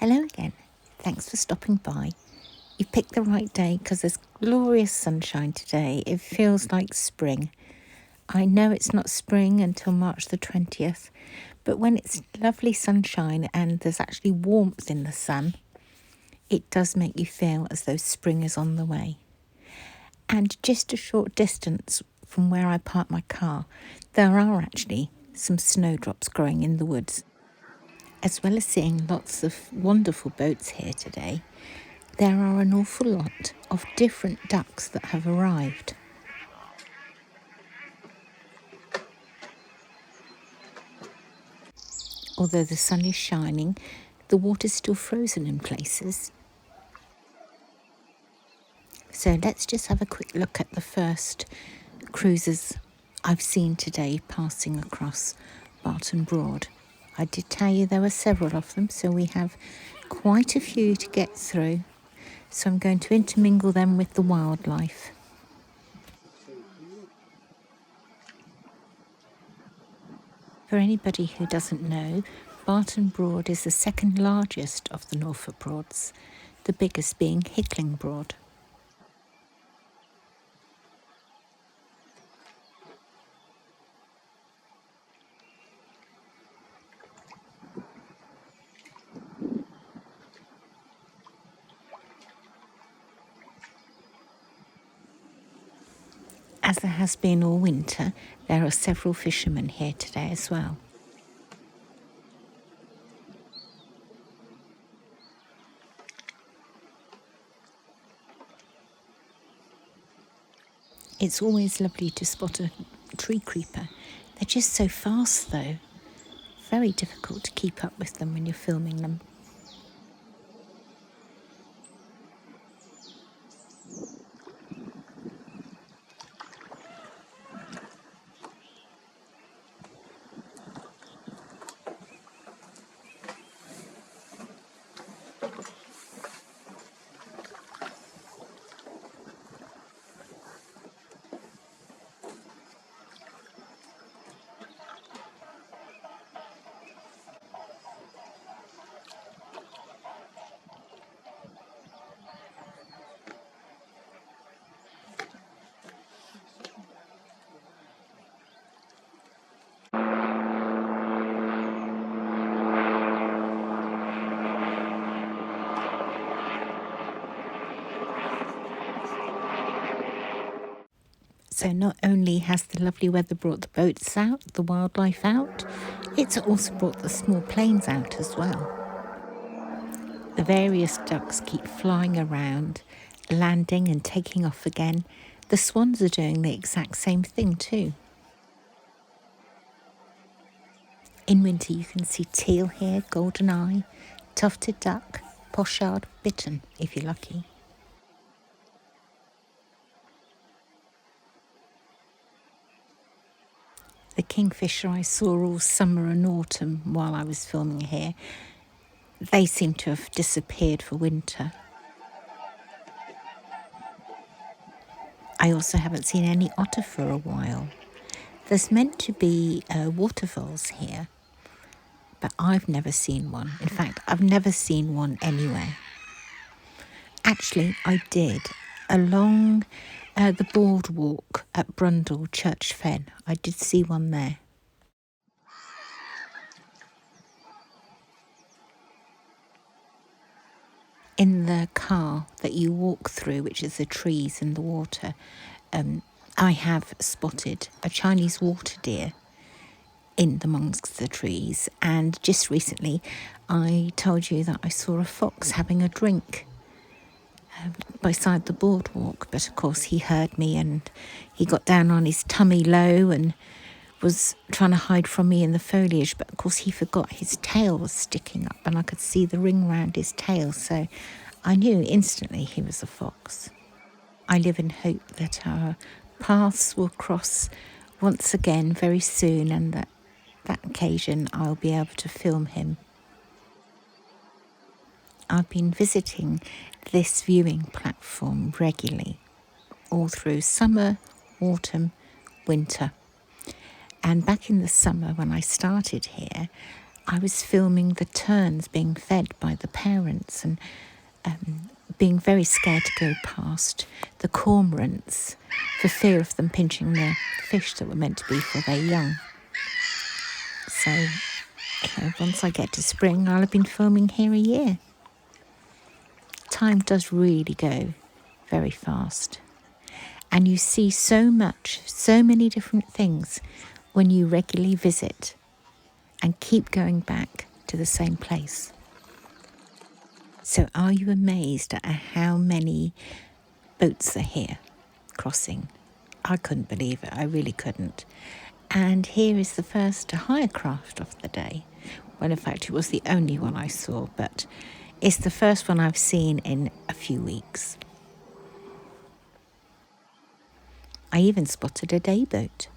Hello again. Thanks for stopping by. You've picked the right day because there's glorious sunshine today. It feels like spring. I know it's not spring until March the 20th, but when it's lovely sunshine and there's actually warmth in the sun, it does make you feel as though spring is on the way. And just a short distance from where I park my car, there are actually some snowdrops growing in the woods. As well as seeing lots of wonderful boats here today, there are an awful lot of different ducks that have arrived. Although the sun is shining, the water's still frozen in places. So let's just have a quick look at the first cruisers I've seen today passing across Barton Broad. I did tell you there were several of them, so we have quite a few to get through. So I'm going to intermingle them with the wildlife. For anybody who doesn't know, Barton Broad is the second largest of the Norfolk Broads, the biggest being Hickling Broad. As there has been all winter, there are several fishermen here today as well. It's always lovely to spot a tree creeper. They're just so fast though. Very difficult to keep up with them when you're filming them. So not only has the lovely weather brought the boats out, the wildlife out, it's also brought the small planes out as well. The various ducks keep flying around, landing and taking off again. The swans are doing the exact same thing too. In winter you can see teal here, golden eye, tufted duck, pochard, bittern if you're lucky. The kingfisher I saw all summer and autumn while I was filming here, they seem to have disappeared for winter. I also haven't seen any otter for a while. There's meant to be waterfalls here, but I've never seen one. In fact, I've never seen one anywhere. Actually, I did. Along the boardwalk at Brundall Church Fen, I did see one there. In the car that you walk through, which is the trees and the water, I have spotted a Chinese water deer in amongst the trees. And just recently, I told you that I saw a fox having a drink beside the boardwalk. But of course, he heard me and he got down on his tummy low and was trying to hide from me in the foliage, but of course he forgot his tail was sticking up and I could see the ring round his tail, so I knew instantly he was a fox. I live in hope that our paths will cross once again very soon, and that occasion I'll be able to film him. I've been visiting this viewing platform regularly all through summer, autumn, winter. And back in the summer when I started here, I was filming the terns being fed by the parents and being very scared to go past the cormorants for fear of them pinching the fish that were meant to be for their young. So, once I get to spring, I'll have been filming here a year. Time does really go very fast. And you see so much, so many different things when you regularly visit and keep going back to the same place. So are you amazed at how many boats are here crossing? I couldn't believe it, I really couldn't. And here is the first hire craft of the day. Well, in fact, it was the only one I saw, but it's the first one I've seen in a few weeks. I even spotted a day boat.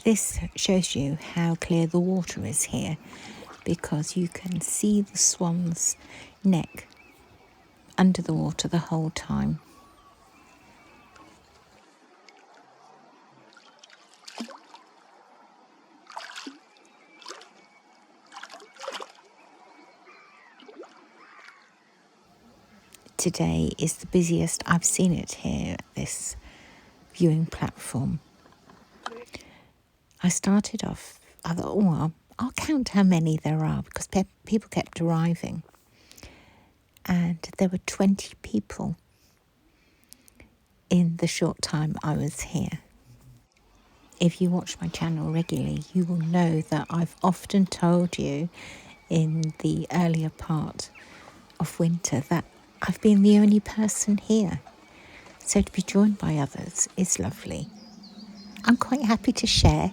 This shows you how clear the water is here, because you can see the swan's neck under the water the whole time. Today is the busiest I've seen it here at this viewing platform. I started off, I thought, oh, well, I'll count how many there are, because people kept arriving. And there were 20 people in the short time I was here. If you watch my channel regularly, you will know that I've often told you in the earlier part of winter that I've been the only person here. So to be joined by others is lovely. I'm quite happy to share.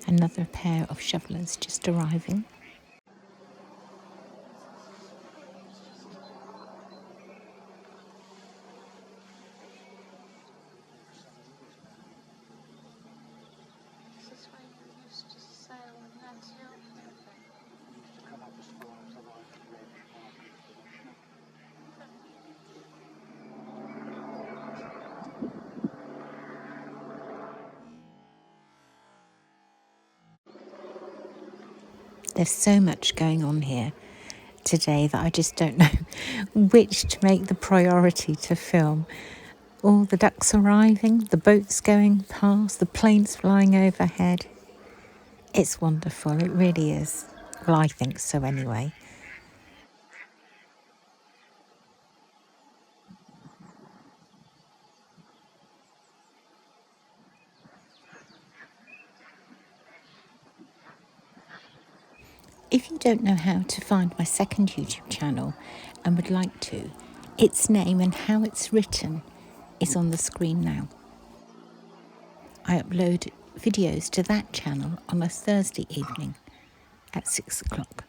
Another pair of shovelers just arriving. There's so much going on here today that I just don't know which to make the priority to film. All the ducks arriving, the boats going past, the planes flying overhead. It's wonderful, it really is. Well, I think so anyway. If you don't know how to find my second YouTube channel and would like to, its name and how it's written is on the screen now. I upload videos to that channel on a Thursday evening at 6 o'clock.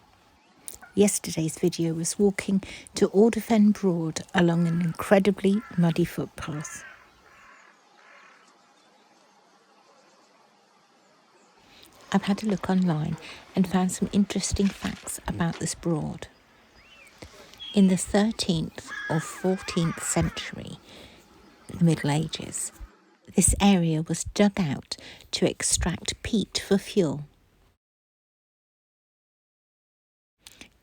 Yesterday's video was walking to Barton Broad along an incredibly muddy footpath. I've had a look online and found some interesting facts about this broad. In the 13th or 14th century, the Middle Ages, this area was dug out to extract peat for fuel.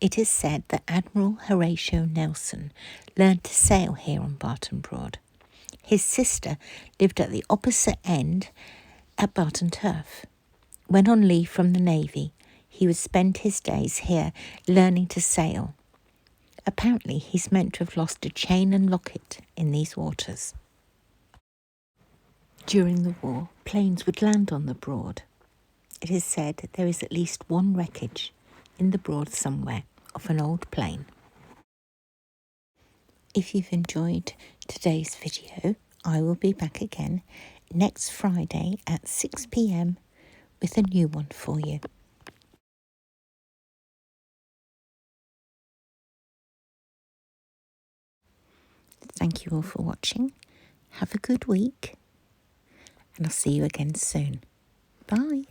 It is said that Admiral Horatio Nelson learned to sail here on Barton Broad. His sister lived at the opposite end at Barton Turf. When on leave from the Navy, he would spend his days here learning to sail. Apparently, he's meant to have lost a chain and locket in these waters. During the war, planes would land on the Broad. It is said that there is at least one wreckage in the Broad somewhere of an old plane. If you've enjoyed today's video, I will be back again next Friday at 6 p.m. with a new one for you. Thank you all for watching. Have a good week, and I'll see you again soon. Bye.